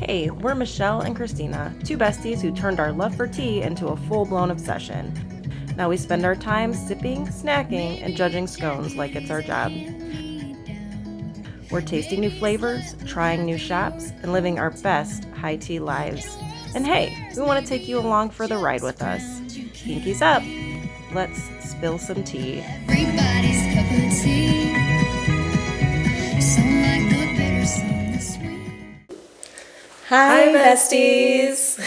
Hey, we're Michelle and Christina, two besties who turned our love for tea into a full-blown obsession. Now we spend our time sipping, snacking, and judging scones like it's our job. We're tasting new flavors, trying new shops, and living our best high tea lives. And hey, we want to take you along for the ride with us. Pinkies up. Let's spill some tea. Everybody's cup of tea. Some like the bitter, some the sweet. Hi, besties.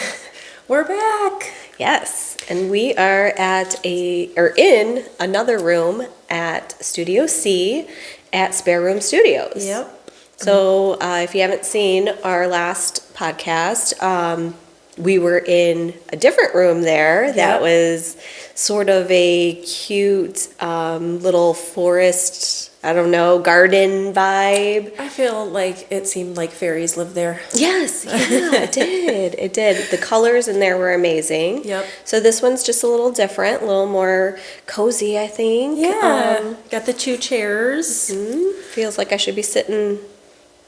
We're back. Yes, and we are in another room at Studio C at Spare Room Studios. Yep. So if you haven't seen our last podcast, we were in a different room there that was sort of a cute little forest, garden vibe. I feel like it seemed like fairies lived there. Yes, yeah, it did. It did. The colors in there were amazing. Yep. So this one's just a little different, a little more cozy, I think. Got the two chairs. Feels like I should be sitting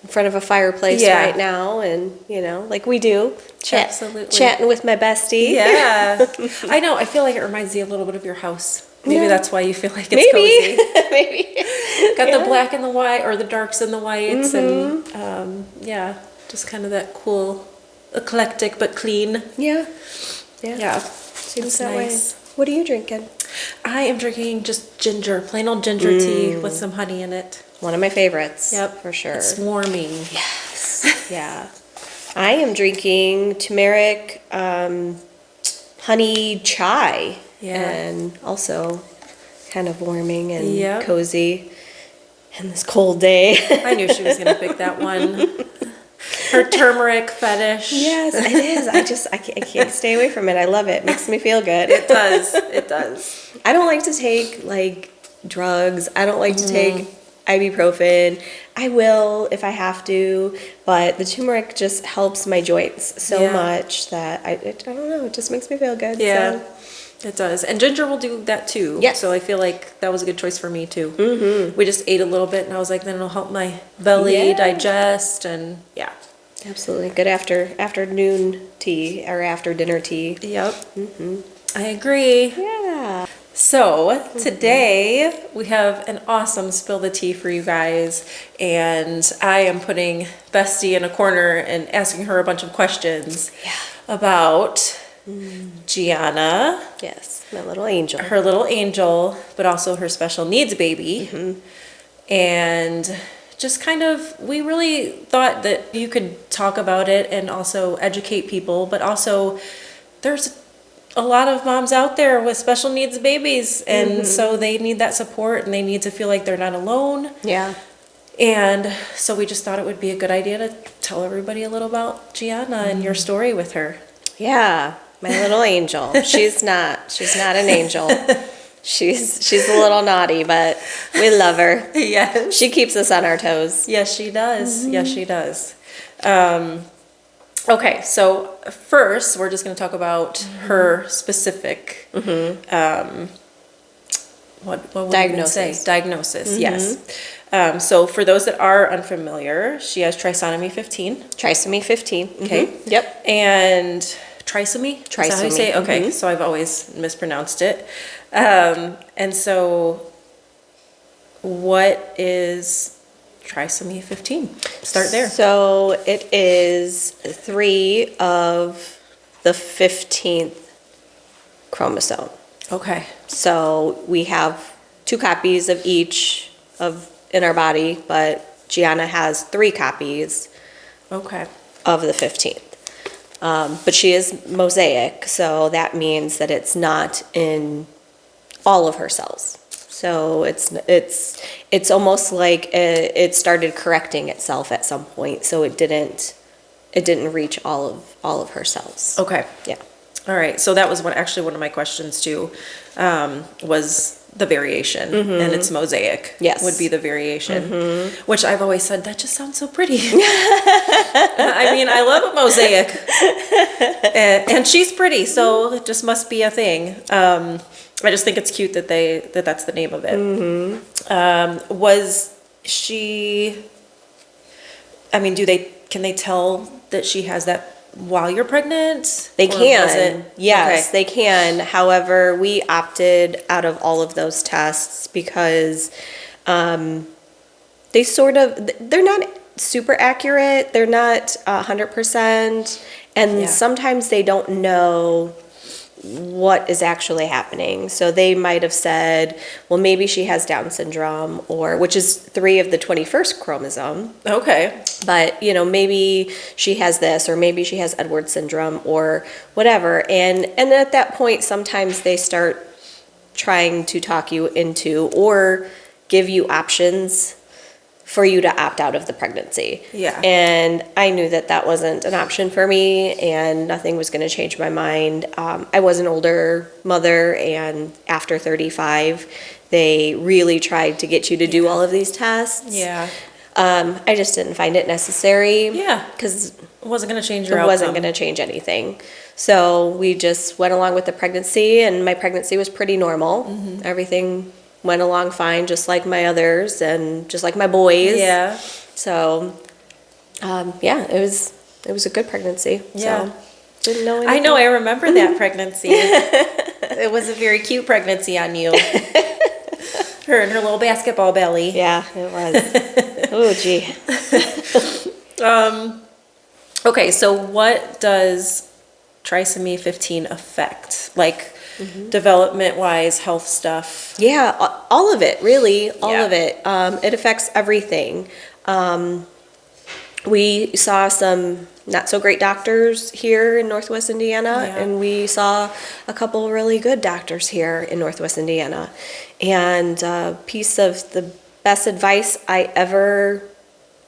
in front of a fireplace Yeah. right now, and like we do, Absolutely. chatting with my bestie. Yeah. I know. I feel like it reminds you a little bit of your house. Maybe Yeah. that's why you feel like it's Maybe, cozy. maybe. Got Yeah. the black and the white, or the darks and the whites, and just kind of that cool, eclectic but clean. Yeah. Yeah. Seems That's that nice. way. What are you drinking? I am drinking just ginger, plain old ginger tea with some honey in it. One of my favorites. Yep. For sure. It's warming. Yes. Yeah. I am drinking turmeric honey chai. Yeah. And also kind of warming and Yep. cozy in this cold day. I knew she was going to pick that one. Her turmeric fetish. Yes, it is. I can't stay away from it. I love it. Makes me feel good. It does. It does. I don't like to take drugs. I don't like to take ibuprofen. I will if I have to, but the turmeric just helps my joints so much that I don't know, it just makes me feel good. Yeah, So. it does. And ginger will do that too. Yes. So I feel like that was a good choice for me too. Mm-hmm. We just ate a little bit and I was like, then it'll help my belly digest and yeah. Absolutely. Good afternoon tea or after dinner tea. Yep. I agree. Yeah. So today we have an awesome spill the tea for you guys, and I am putting Bestie in a corner and asking her a bunch of questions about Gianna, Yes, my little angel. her little angel, but also her special needs baby, and just kind of, we really thought that you could talk about it and also educate people, but also there's a lot of moms out there with special needs babies, and so they need that support and they need to feel like they're not alone. Yeah. And so we just thought it would be a good idea to tell everybody a little about Gianna and your story with her. Yeah, my little angel. She's not an angel. She's a little naughty, but we love her. Yes. She keeps us on our toes. Yes, she does. Yes, she does. Okay, so first we're just going to talk about her specific what would Diagnosis. we say? Diagnosis, yes. So for those that are unfamiliar, she has trisomy 15. Trisomy 15. Okay. Yep. And trisomy? Is that how you Trisomy. say it? Okay, so I've always mispronounced it. And so what is trisomy 15? Start there. So it is 3 of the 15th chromosome. Okay. So we have 2 copies of each in our body, but Gianna has 3 copies Okay. of the 15th. But she is mosaic, so that means that it's not in all of her cells. So it's almost like it started correcting itself at some point, so it didn't reach all of her cells. Okay. Yeah. All right. So that was one of my questions too, was the variation, and it's mosaic. Yes. Would be the variation, which I've always said that just sounds so pretty. I mean, I love a mosaic, and she's pretty, so it just must be a thing. I just think it's cute that that's the name of it. Was she? I mean, can they tell that she has that while you're pregnant? They Or was can. it- Yes, okay. they can. However, we opted out of all of those tests because they sort of, they're not super accurate. They're not 100%. And Yeah. sometimes they don't know what is actually happening. So they might have said, well, maybe she has Down syndrome, or which is 3 of the 21st chromosome. Okay. But, maybe she has this, or maybe she has Edwards syndrome, or whatever. And at that point, sometimes they start trying to talk you into or give you options for you to opt out of the pregnancy. Yeah. And I knew that that wasn't an option for me, and nothing was going to change my mind. I was an older mother, and after 35, they really tried to get you to do all of these tests. Yeah. I just didn't find it necessary. Yeah. Because It wasn't going to change your it outcome. wasn't going to change anything. So we just went along with the pregnancy, and my pregnancy was pretty normal. Mm-hmm. Everything went along fine, just like my others and just like my boys. Yeah. So, yeah, it was a good pregnancy. Yeah. So, didn't know anything. I know, I remember that pregnancy. It was a very cute pregnancy on you. Her and her little basketball belly. Yeah, it was. Oh, gee. Okay, so what does trisomy 15 affect? Like, development-wise, health stuff? Yeah, all of it, really, all Yeah. of it. It affects everything. We saw some not so great doctors here in Northwest Indiana, Yeah. and we saw a couple really good doctors here in Northwest Indiana. And a piece of the best advice I ever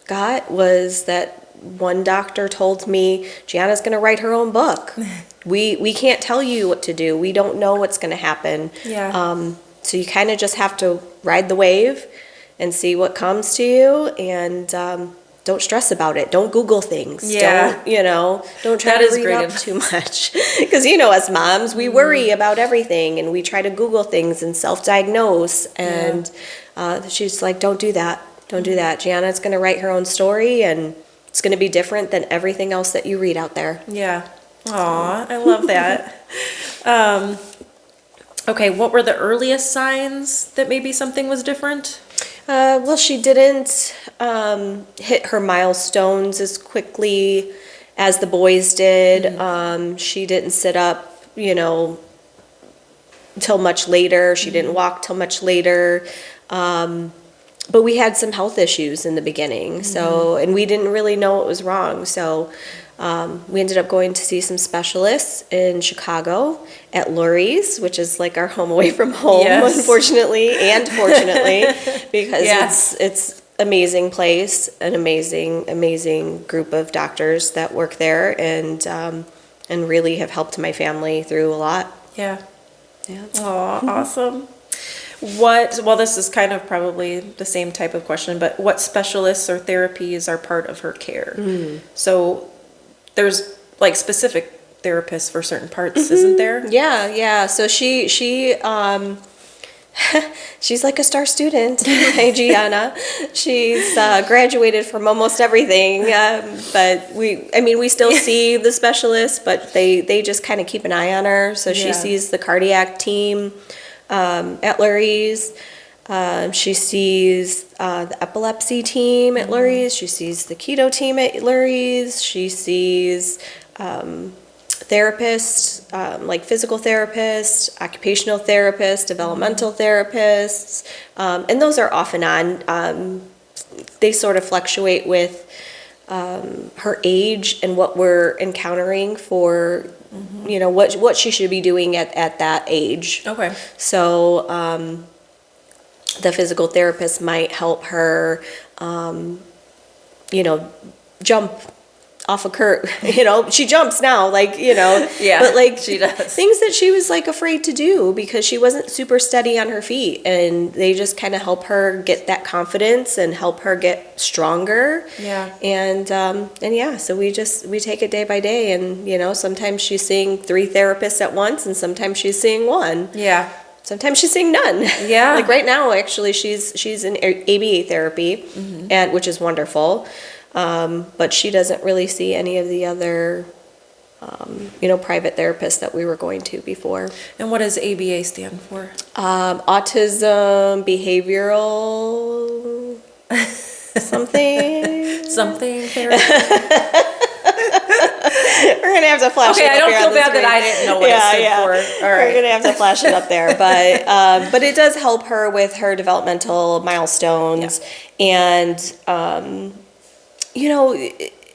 got was that one doctor told me, Gianna's going to write her own book. We can't tell you what to do. We don't know what's going to happen. Yeah. So you kind of just have to ride the wave and see what comes to you, and don't stress about it. Don't Google things. Yeah. Don't try That to is read great up advice. too much. Because us moms, we worry about everything, and we try to Google things and self-diagnose. And she's like, don't do that. Don't do that. Gianna's going to write her own story, and it's going to be different than everything else that you read out there. Yeah. Aw, I love that. Okay, what were the earliest signs that maybe something was different? Well, she didn't hit her milestones as quickly as the boys did. She didn't sit up, till much later. She didn't walk till much later. But we had some health issues in the beginning, and we didn't really know what was wrong. So we ended up going to see some specialists in Chicago at Lurie's, which is like our home away from home, Yes. unfortunately and fortunately, because Yeah. it's amazing place, an amazing group of doctors that work there, and really have helped my family through a lot. Yeah. Yeah. Aw, awesome. Well, this is kind of probably the same type of question, but what specialists or therapies are part of her care? So there's like specific therapists for certain parts, isn't there? Yeah. So she she's like a star student. Hey, Gianna. She's graduated from almost everything. But we still see the specialists, but they just kind of keep an eye on her. So she Yeah. sees the cardiac team at Lurie's. She sees the epilepsy team at Lurie's. She sees the keto team at Lurie's. She sees therapists, like physical therapists, occupational therapists, developmental therapists, and those are off and on. They sort of fluctuate with her age and what we're encountering for, what she should be doing at that age. Okay. So the physical therapist might help her, jump off a curb. She jumps now, Yeah, but like she does. things that she was like afraid to do because she wasn't super steady on her feet, and they just kind of help her get that confidence and help her get stronger. Yeah. And yeah, so we take it day by day, and sometimes she's seeing 3 therapists at once, and sometimes she's seeing 1. Yeah. Sometimes she's seeing none. Yeah. Like right now, actually, she's in ABA therapy, and which is wonderful. But she doesn't really see any of the other, private therapists that we were going to before. And what does ABA stand for? Autism, behavioral, something. Something therapy? We're gonna have to flash it Okay, up I don't here on feel the bad that screen. I didn't know what it stood for. All We're right. gonna have to flash it up there, but it does help her with her developmental milestones, and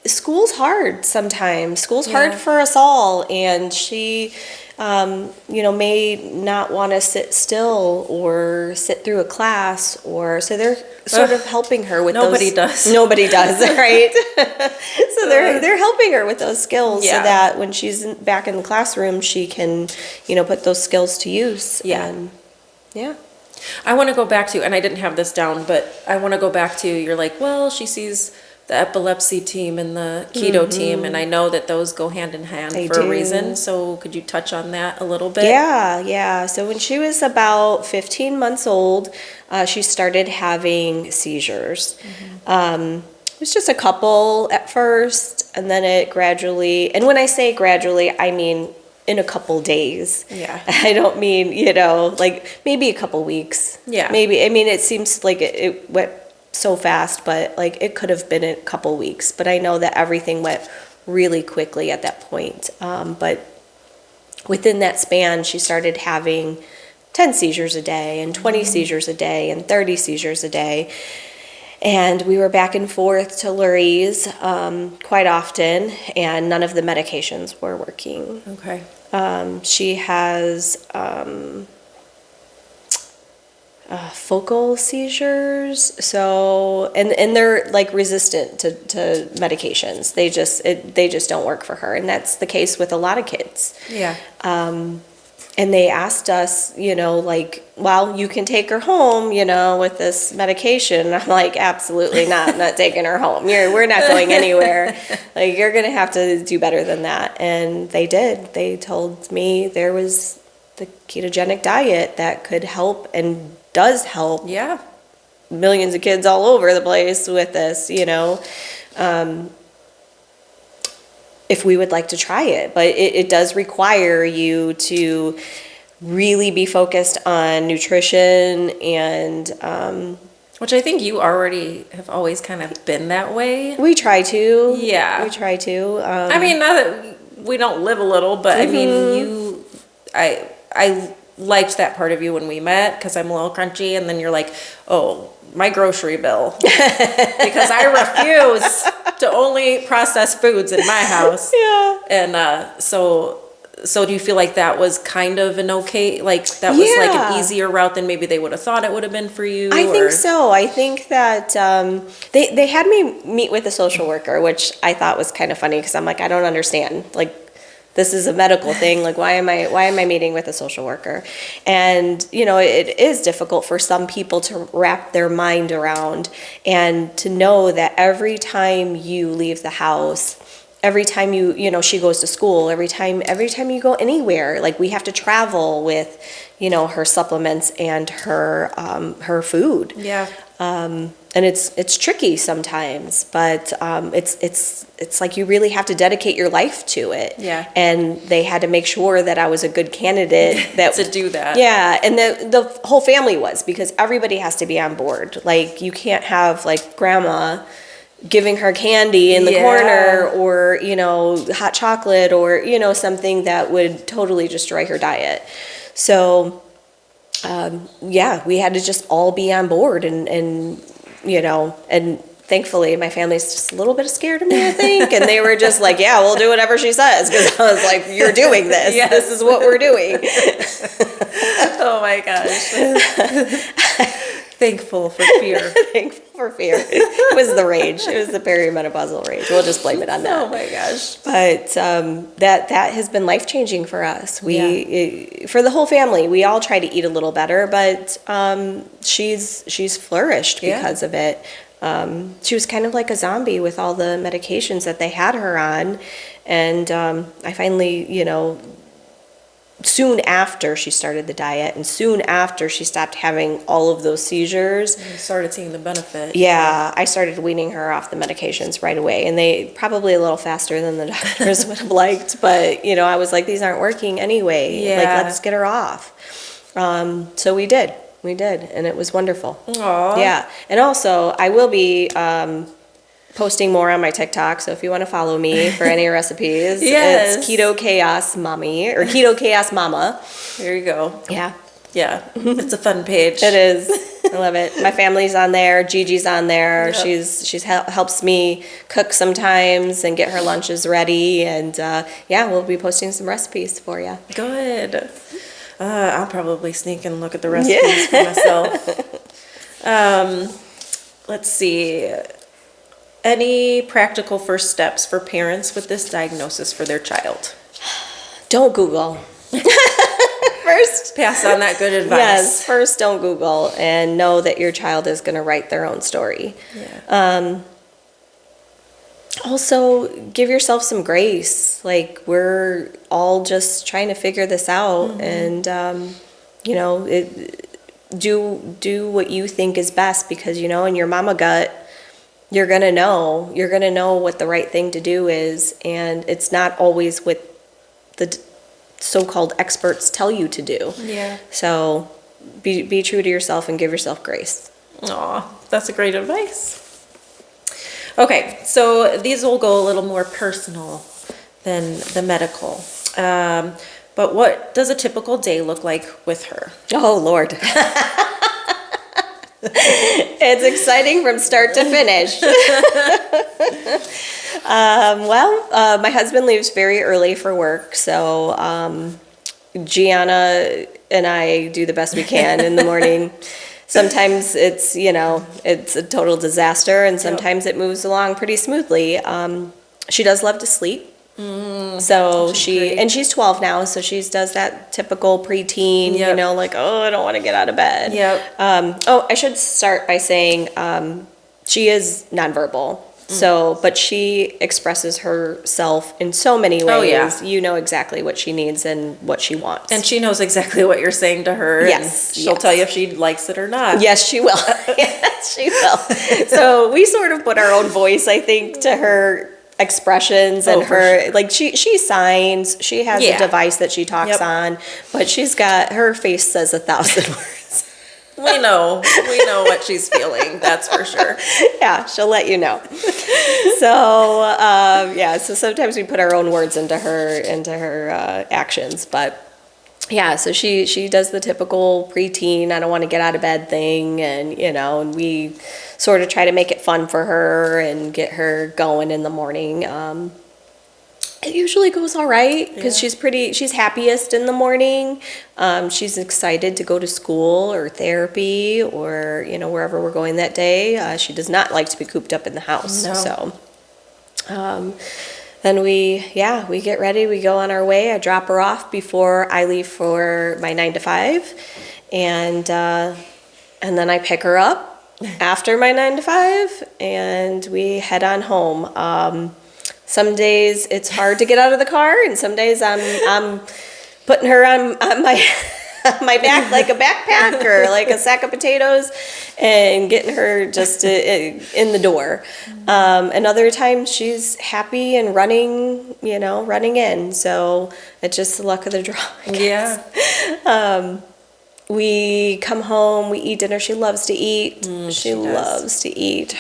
school's hard sometimes. School's hard Yeah. for us all, and she, may not want to sit still or sit through a class, or so they're sort of helping her with Nobody those. does. Nobody does, right? So they're helping her with those skills so Yeah. that when she's back in the classroom, she can, put those skills to use. Yeah. And, yeah. I want to go back to, and I didn't have this down, but I want to go back to, you're like, well, she sees the epilepsy team and the keto team, and I know that those go hand in hand They for a do. reason. So could you touch on that a little bit? Yeah. So when she was about 15 months old, she started having seizures. It was just a couple at first, and then it gradually, and when I say gradually, I mean in a couple days. Yeah. I don't mean, like maybe a couple weeks. Yeah. Maybe, it seems like it went so fast, but like it could have been a couple weeks. But I know that everything went really quickly at that point. But within that span, she started having 10 seizures a day and 20 seizures a day and 30 seizures a day. And we were back and forth to Lurie's quite often, and none of the medications were working. Okay. She has focal seizures, so and they're like resistant to medications. They just don't work for her, and that's the case with a lot of kids. Yeah. And they asked us, well, you can take her home, with this medication. And I'm like, absolutely not. I'm not taking her home. We're not going anywhere. Like, you're going to have to do better than that. And they did. They told me there was the ketogenic diet that could help and does help Yeah. millions of kids all over the place with this, if we would like to try it. But it does require you to really be focused on nutrition and Which I think you already have always kind of been that way. we try to. Yeah. We try to. I mean, not that we don't live a little, but I mean, I liked that part of you when we met because I'm a little crunchy, and then you're like, oh, my grocery bill. Because I refuse to only process foods in my house. Yeah. And so do you feel like that was kind of an okay, like that was like Yeah. an easier route than maybe they would have thought it would have been for you? I think or- so. I think that they had me meet with a social worker, which I thought was kind of funny because I'm like, I don't understand. Like, this is a medical thing. Like, why am I meeting with a social worker? And it is difficult for some people to wrap their mind around, and to know that every time you leave the house, every time she goes to school, every time you go anywhere, like, we have to travel with her supplements and her food. Yeah. And it's tricky sometimes, but it's like you really have to dedicate your life to it. Yeah. And they had to make sure that I was a good candidate that To do that. Yeah, and the whole family was, because everybody has to be on board. Like, you can't have like grandma giving her candy in the Yeah. corner, or hot chocolate, or something that would totally destroy her diet. So we had to just all be on board, and thankfully my family's just a little bit scared of me, I think, and they were just like, yeah, we'll do whatever she says, because I was like, you're doing this. Yes. This is what we're doing. Oh my gosh. Thankful for fear. Thankful for fear. It was the rage. It was the perimenopausal rage. We'll just blame it on that. Oh my gosh. But that has been life-changing for us. For the whole family, we all try to eat a little better, but she's flourished because of it. She was kind of like a zombie with all the medications that they had her on, and I finally, soon after she started the diet and soon after she stopped having all of those seizures, You started seeing the benefit. yeah, I started weaning her off the medications right away. And they probably a little faster than the doctors would have liked. But, I was like, these aren't working anyway. Yeah. Like, let's get her off. So we did. We did. And it was wonderful. Aw. Yeah. And also, I will be posting more on my TikTok. So if you want to follow me for any recipes, Yes. it's Keto Chaos Mommy or Keto Chaos Mama. There you go. Yeah. Yeah. It's a fun page. It is. I love it. My family's on there. Gigi's on there. Yep. She's helps me cook sometimes and get her lunches ready. And we'll be posting some recipes for you. Good. I'll probably sneak and look at the recipes for myself. Let's see. Any practical first steps for parents with this diagnosis for their child? Don't Google. First, Pass on that good advice. yes. First, don't Google and know that your child is going to write their own story. Yeah. Also, give yourself some grace. Like, we're all just trying to figure this out, and do what you think is best, because in your mama gut, you're gonna know what the right thing to do is, and it's not always what the so-called experts tell you to do. Yeah. So be true to yourself and give yourself grace. Aw, that's a great advice. Okay, so these will go a little more personal than the medical. But what does a typical day look like with her? Oh, Lord. It's exciting from start to finish. My husband leaves very early for work, so Gianna and I do the best we can in the morning. Sometimes it's a total disaster, and sometimes it moves along pretty smoothly. She does love to sleep. So she's 12 now, so she does that typical preteen, Yep. like, oh, I don't want to get out of bed. Yep. I should start by saying she is nonverbal. So, but she expresses herself in so many ways. Oh, yeah. You know exactly what she needs and what she wants. And she knows exactly what you're saying to her. Yes, And she'll yes. tell you if she likes it or not. Yes, she will. Yes, she will. So we sort of put our own voice, I think, to her expressions and Oh, for her, sure. like she signs, she has Yeah. a device that she talks Yep. on, but her face says 1,000 words. We know what she's feeling. That's for sure. Yeah, she'll let you know. So, so sometimes we put our own words into her actions, but yeah, so she does the typical preteen, I don't want to get out of bed thing, and and we sort of try to make it fun for her and get her going in the morning. It usually goes all right because she's happiest in the morning. She's excited to go to school or therapy or, wherever we're going that day. She does not like to be cooped up in the house. No. So, then we get ready, we go on our way. I drop her off before I leave for my 9 to 5. And then I pick her up after my 9 to 5 and we head on home. Some days it's hard to get out of the car, and some days I'm putting her on my my back like a backpack or like a sack of potatoes and getting her just in the door. And other times she's happy and running in. So it's just the luck of the draw, I guess. Yeah. We come home, we eat dinner. She loves to eat. She does. Loves to eat.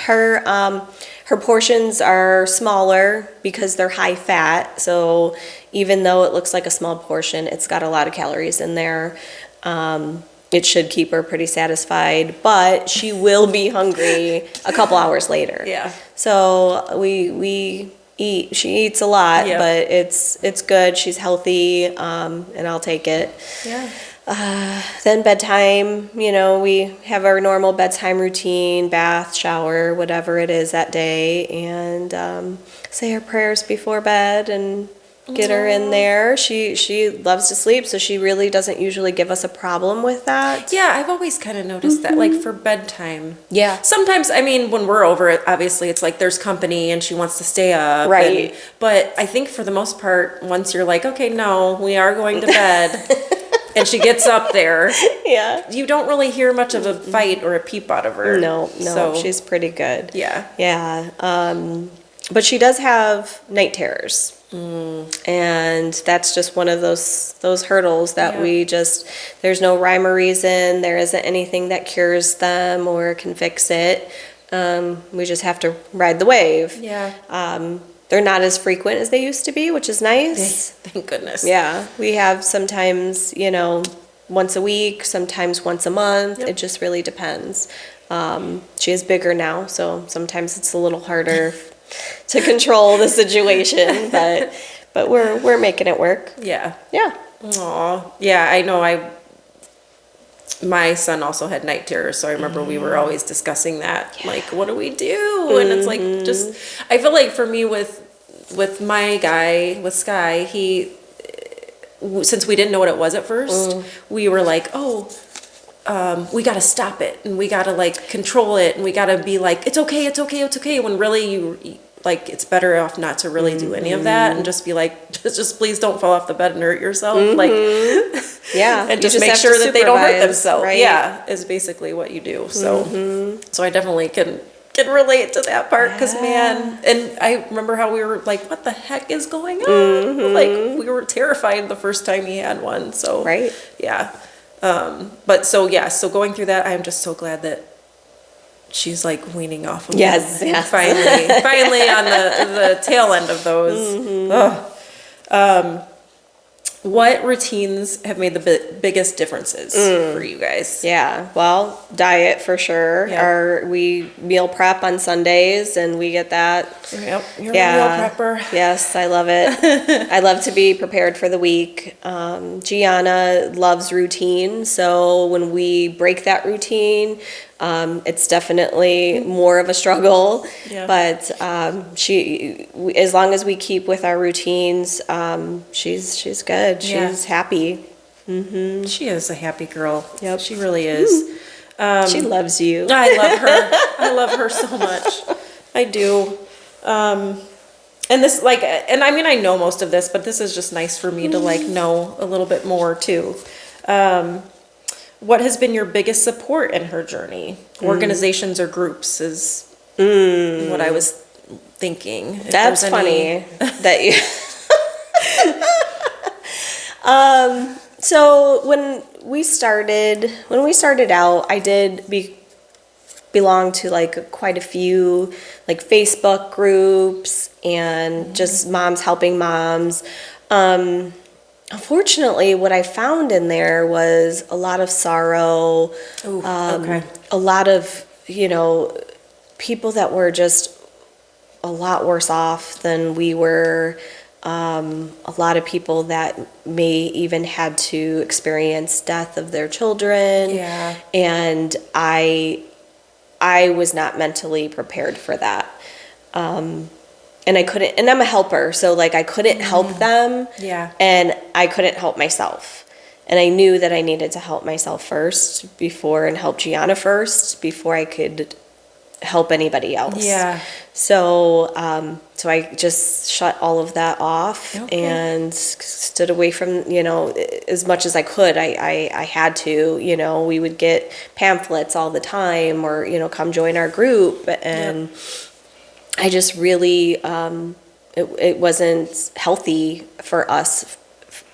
Her portions are smaller because they're high fat. So even though it looks like a small portion, it's got a lot of calories in there. It should keep her pretty satisfied, but she will be hungry a couple hours later. Yeah. So we eat. She eats a lot, Yep. but it's good. She's healthy, and I'll take it. Yeah. Then bedtime, we have our normal bedtime routine, bath, shower, whatever it is that day, and say our prayers before bed, and get her in there. She loves to sleep, so she really doesn't usually give us a problem with that. Yeah, I've always kind of noticed that, like for bedtime. Yeah. Sometimes, I mean, when we're over it, obviously it's like there's company and she wants to stay up. Right. But I think for the most part, once you're like, okay, no, we are going to bed, and she gets up there, Yeah. you don't really hear much of a fight or a peep out of her. No, So, she's pretty good. yeah. Yeah. But she does have night terrors. And that's just one of those hurdles that Yeah. there's no rhyme or reason. There isn't anything that cures them or can fix it. We just have to ride the wave. Yeah. They're not as frequent as they used to be, which is nice. Thank goodness. Yeah, we have sometimes, once a week, sometimes once a month. Yep. It just really depends. She is bigger now, so sometimes it's a little harder to control the situation, but we're making it work. Yeah. Yeah. Aw. Yeah, I know. My son also had night terrors, so I remember we were always discussing that. Like, what do we do? And it's like, just, I feel like for me with my guy, with Sky, since we didn't know what it was at first, we were like, we gotta stop it, and we gotta like control it, and we gotta be like, it's okay, it's okay, it's okay, when really you like, it's better off not to really do any of that and just be like, just please don't fall off the bed and hurt yourself. Like, Yeah. and you just make have sure to that they don't hurt supervise, themselves. right? Yeah, is basically what you do. So, so I definitely can relate to that part, because man, and I remember how we were like, what the heck is going on? Like, we were terrified the first time he had one. So, Right. yeah. But so, yeah, so going through that, I'm just so glad that she's like weaning off of Yes, them. yes. Finally on the tail end of those. Ugh. What routines have made the biggest differences for you guys? Yeah, well, diet for sure. Yep. We meal prep on Sundays, and we get that. Yep, you're Yeah. a meal prepper. Yes, I love it. I love to be prepared for the week. Gianna loves routine, so when we break that routine, it's definitely more of a struggle. Yeah. But as long as we keep with our routines, she's good. Yeah. She's happy. She is a happy girl. Yep. She really is. She loves you. I love her. I love her so much. I do. And this, like, and I mean, I know most of this, but this is just nice for me to like know a little bit more too. What has been your biggest support in her journey? Organizations or groups is what I was thinking. If That's there's any- funny that you. So when we started out, I did belong to like quite a few like Facebook groups and just moms helping moms. Unfortunately, what I found in there was a lot of sorrow, Ooh, okay. a lot of, people that were just a lot worse off than we were. A lot of people that may even had to experience death of their children. Yeah. And I was not mentally prepared for that. And I couldn't, and I'm a helper, so like I couldn't help them. Yeah. And I couldn't help myself. And I knew that I needed to help myself first and help Gianna first before I could help anybody else. Yeah. So, so I just shut all of that off Okay. and stood away from, as much as I could. I had to, we would get pamphlets all the time or, come join our group. And I just really, it wasn't healthy for us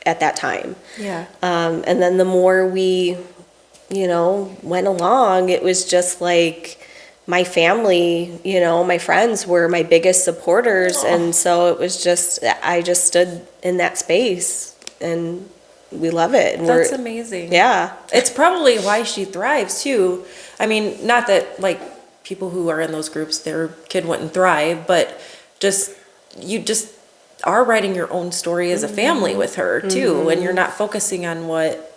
at that time. Yeah. And then the more we, went along, it was just like my family, my friends were my biggest supporters. And so it was just, I just stood in that space and we love it. And That's amazing. Yeah. It's probably why she thrives too. I mean, not that like people who are in those groups, their kid wouldn't thrive, but you just are writing your own story as a family with her too, and you're not focusing on what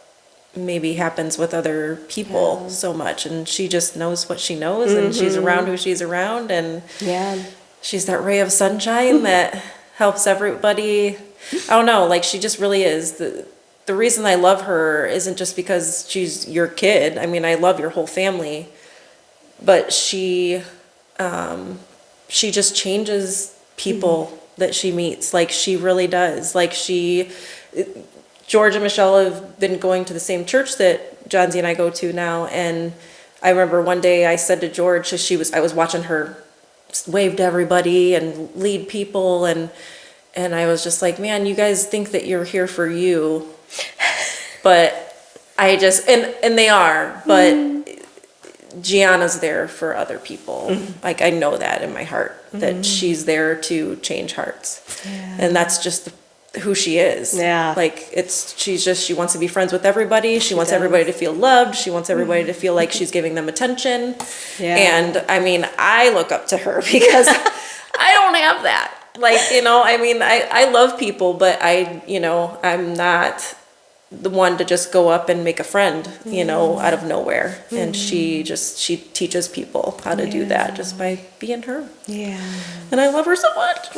maybe happens with other people so much, and she just knows what she knows, and she's around who she's around, and Yeah. she's that ray of sunshine that helps everybody. I don't know, like she just really is. The reason I love her isn't just because she's your kid. I mean, I love your whole family, but she just changes people that she meets. Like she really does. Like George and Michelle have been going to the same church that Johnsy and I go to now, and I remember one day I said to George, I was watching her wave to everybody and lead people, and I was just like, man, you guys think that you're here for you, but I just and they are, but Gianna's there for other people. Like I know that in my heart that she's there to change hearts, and that's just who she is. Yeah. Like she wants to be friends with everybody. She wants everybody to feel loved. She wants everybody to feel like she's giving them attention. Yeah. And I mean, I look up to her because I don't have that. Like, I mean, I love people, but I'm not the one to just go up and make a friend, out of nowhere. And she teaches people how to do that just by being her. Yeah. And I love her so much.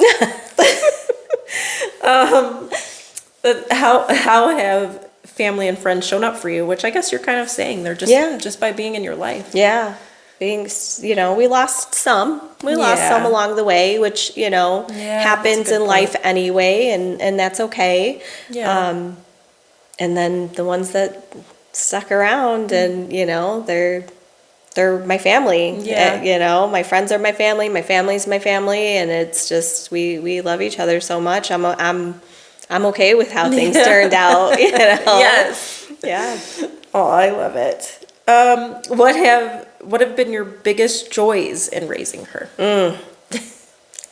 How have family and friends shown up for you? Which I guess you're kind of saying they're just by being in your life. Yeah. We lost some. We lost some along the way, which, happens in life anyway, and that's okay. Yeah. And then the ones that stuck around and, they're my family. Yeah. My friends are my family's my family, and it's just we love each other so much. I'm okay with how things turned out, Yes. Yeah. Oh, I love it. What have been your biggest joys in raising her?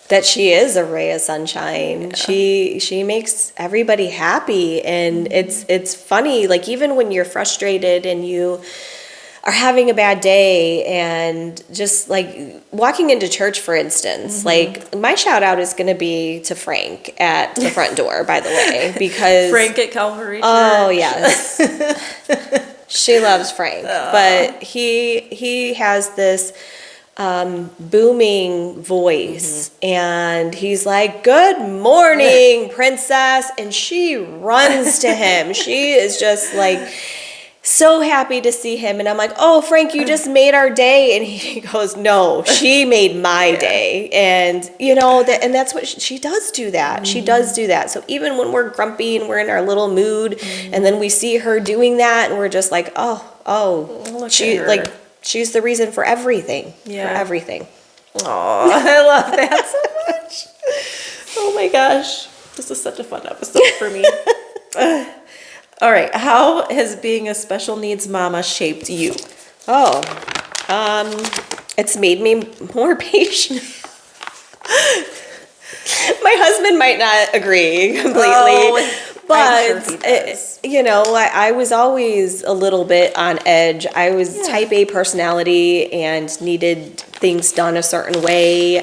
That she is a ray of sunshine. Yeah. She makes everybody happy, and it's funny, like even when you're frustrated and you are having a bad day, and just like walking into church, for instance, like my shout out is going to be to Frank at the front door, by the way, because Frank at Calvary Church. Oh yes. She loves Frank, but he has this booming voice, and he's like, "Good morning, princess," and she runs to him. She is just like so happy to see him, and I'm like, "Oh, Frank, you just made our day," and he goes, "No, she made my day," and and that's what she does do that. She does do that. So even when we're grumpy and we're in our little mood, and then we see her doing that, and we're just like, "Oh, she's the reason for everything." Yeah. For everything. Oh, I love that so much. Oh my gosh, this is such a fun episode for me. All right, how has being a special needs mama shaped you? Oh, it's made me more patient. My husband might not agree completely, but I'm sure he does. I was always a little bit on edge. I was type A personality and needed things done a certain way.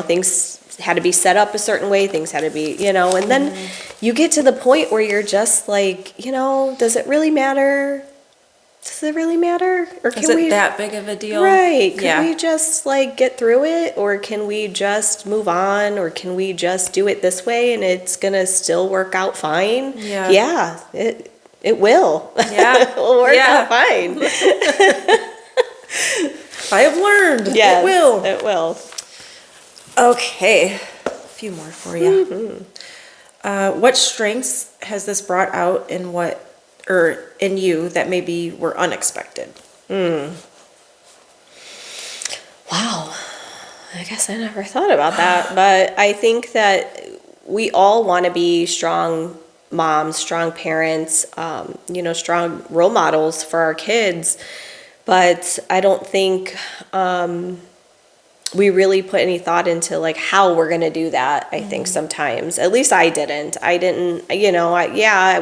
Things had to be set up a certain way. Things had to be, and then you get to the point where you're just like, does it really matter? Does it really matter? Or Is it that big of a deal? Right. Can we just get through it, or can we just move on, or can we just do it this way and it's going to still work out fine? Yeah. Yeah, it will. Yeah. It will work out fine. I have learned. Yes, It will. It will. Okay, a few more for you. What strengths has this brought out in you that maybe were unexpected? Wow. I guess I never thought about that, but I think that we all want to be strong moms, strong parents, strong role models for our kids, but I don't think we really put any thought into how we're going to do that. I think sometimes, at least I didn't, I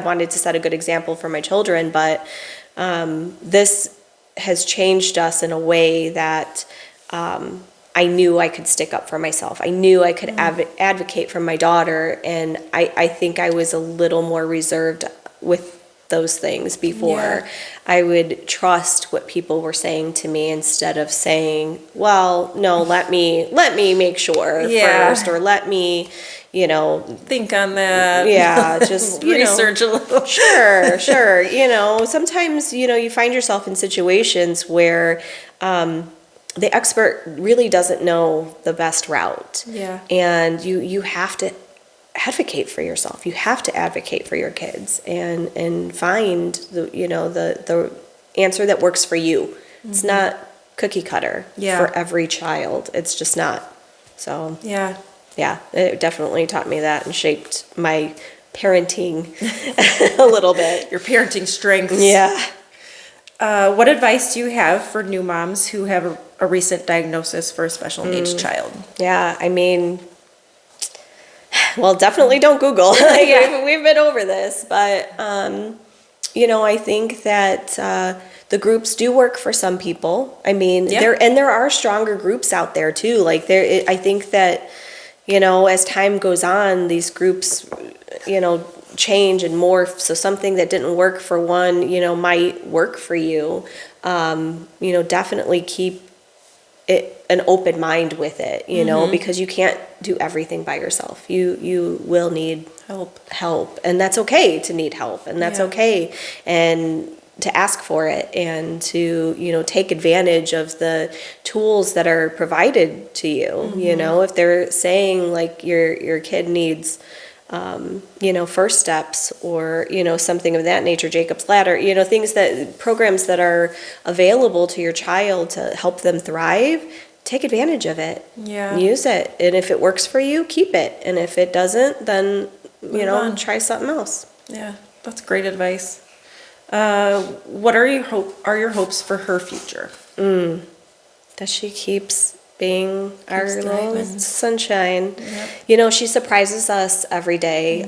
wanted to set a good example for my children, but this has changed us in a way that I knew I could stick up for myself. I knew I could advocate for my daughter, and I think I was a little more reserved with those things before. Yeah. I would trust what people were saying to me instead of saying, well, no, let me make sure first, or let me, Think on that. yeah, just, Research a little. Sure. Sometimes, you find yourself in situations where the expert really doesn't know the best route. Yeah. And you have to advocate for yourself. You have to advocate for your kids and find the answer that works for you. It's not cookie cutter for every child. It's just not. So Yeah. yeah, it definitely taught me that and shaped my parenting a little bit. Your parenting strengths. Yeah. What advice do you have for new moms who have a recent diagnosis for a special needs child? Yeah, I mean, well, definitely don't Google. We've been over this, but I think that the groups do work for some people. I mean, there are stronger groups out there too. Like I think that as time goes on, these groups change and morph. So something that didn't work for one, might work for you. Definitely keep an open mind with it, because you can't do everything by yourself. You will need help, and that's okay to need help, and that's okay, and to ask for it, and to take advantage of the tools that are provided to you. If they're saying like your kid needs first steps, or something of that nature, Jacob's Ladder, programs that are available to your child to help them thrive, take advantage of it. Yeah. Use it. And if it works for you, keep it. And if it doesn't, then on. try something else. Yeah, that's great advice. What are your hopes for her future? That she keeps being our little thriving. sunshine. Yep. She surprises us every day.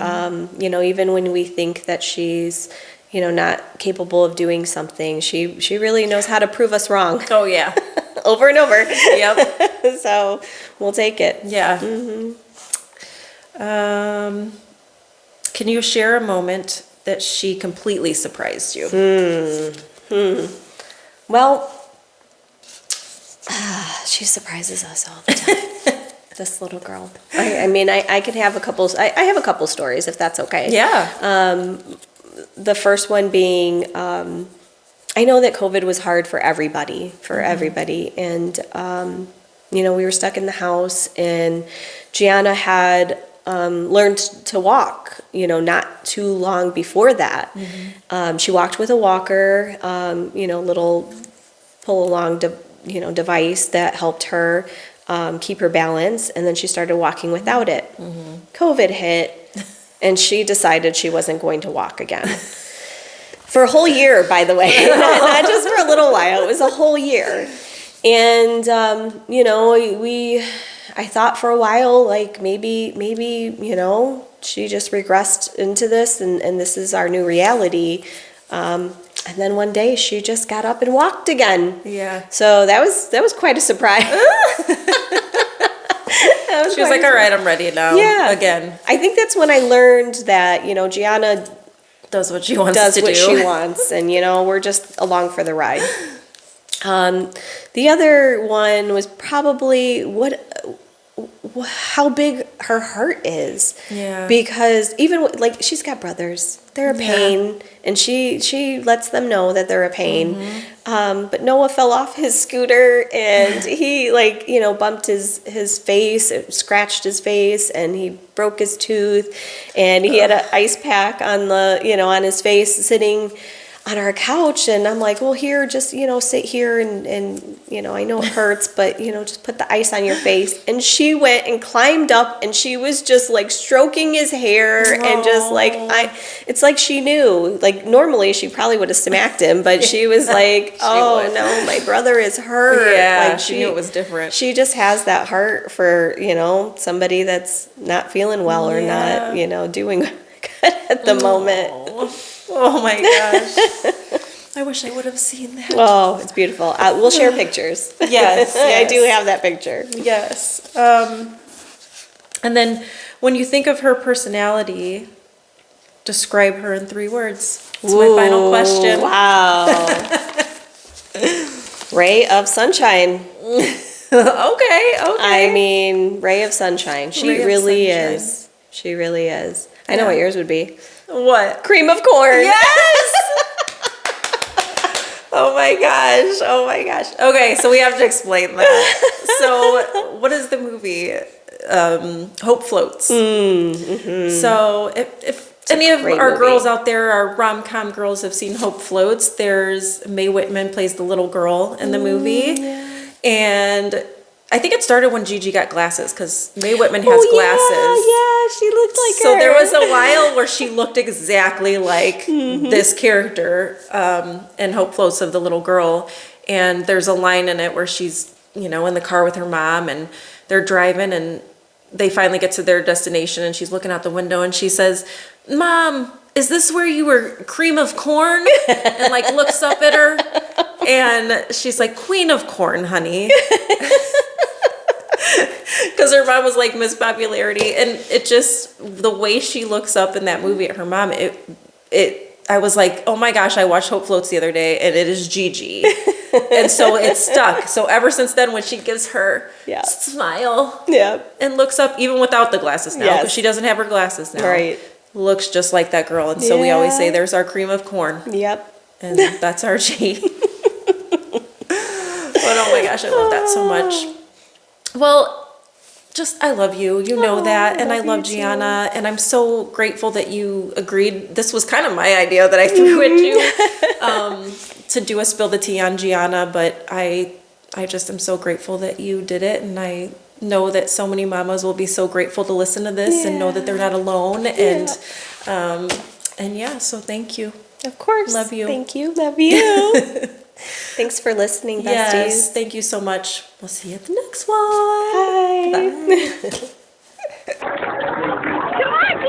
Even when we think that she's not capable of doing something, she really knows how to prove us wrong. Oh yeah. Over and over. Yep. So we'll take it. Yeah. Can you share a moment that she completely surprised you? Well, she surprises us all the time. This little girl. I could have a couple. I have a couple stories, if that's okay. Yeah. The first one being, I know that COVID was hard for everybody, and we were stuck in the house, and Gianna had learned to walk, not too long before that. She walked with a walker, little pull along device that helped her keep her balance, and then she started walking without it. COVID hit, and she decided she wasn't going to walk again. For a whole year, by the way, not just for a little while, it was a whole year. And, I thought for a while, like maybe, she just regressed into this, and this is our new reality. And then one day she just got up and walked again. Yeah. So that was quite a surprise. She was like, all right, I'm ready now. Yeah. Again. I think that's when I learned that, Gianna Does what she wants does to what do. she wants, and we're just along for the ride. The other one was probably how big her heart is. Yeah. Because even she's got brothers, they're a pain, and she lets them know that they're a pain. But Noah fell off his scooter, and he bumped his face, scratched his face, and he broke his tooth, and he had an ice pack on on his face sitting on our couch. And I'm like, well, here, just sit here, and I know it hurts, but just put the ice on your face. And she went and climbed up, and she was just stroking his hair, and just it's like she knew. Normally she probably would have smacked him, but she was like, oh no, my brother is hurt. Yeah, she knew it was different. She just has that heart for somebody that's not feeling well, or not doing good at the moment. Oh my gosh. I wish I would have seen that. Oh, it's beautiful. We'll share pictures. Yes, I do yes. have that picture. Yes. And then when you think of her personality, describe her in 3 words. That's my final question. Wow. Ray of sunshine. Okay. I mean, ray of sunshine. She Ray of really sunshine. is. She really is. I know what yours would be. What? Cream of corn. Yes! Oh my gosh. Oh my gosh. Okay, so we have to explain that. So, what is the movie? Hope Floats. So, if any of great our movie. girls out there, our rom-com girls, have seen Hope Floats, there's Mae Whitman plays the little girl in the movie. And I think it started when Gigi got glasses, because Mae Whitman has glasses. Yeah, she looked like So her. there was a while where she looked exactly like this character in Hope Floats of the little girl. And there's a line in it where she's, in the car with her mom, and they're driving, and they finally get to their destination, and she's looking out the window, and she says, "Mom, is this where you were cream of corn?" And like looks up at her, and she's like, "Queen of corn, honey." Because her mom was like Miss Popularity, and it just, the way she looks up in that movie at her mom, I was like, oh my gosh, I watched Hope Floats the other day, and it is Gigi. And so it stuck. So ever since then, when she gives her smile and looks up, even without the glasses now, because she doesn't have her glasses now, Right. looks just like that girl. And so we always say, there's our cream of corn. Yep. And that's our G. But oh my gosh, I love that so much. Well, I love you. You know that. And I love Gianna. And I'm so grateful that you agreed. This was kind of my idea that I threw at you to do a Spill the Tea on Gianna. But I just am so grateful that you did it. And I know that so many mamas will be so grateful to listen to this and know that they're not alone. And so thank you. Of course. Love you. Thank you. Love you. Thanks for listening, besties. Yes, thank you so much. We'll see you at the next one. Bye. Come on,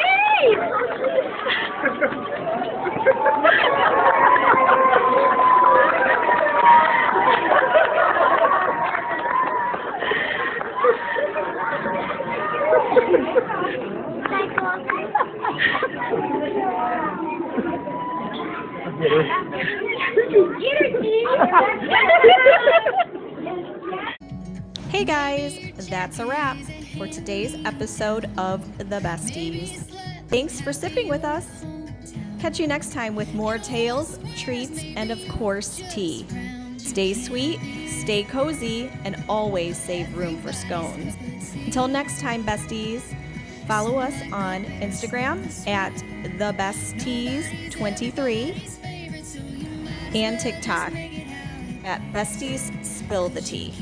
Hey guys, that's a wrap for today's episode of The Besties. Thanks for sipping with us. Catch you next time with more tales, treats, and of course, tea. Stay sweet, stay cozy, and always save room for scones. Until next time, besties, follow us on Instagram at thebesties23 and TikTok at Besties Spill the Tea.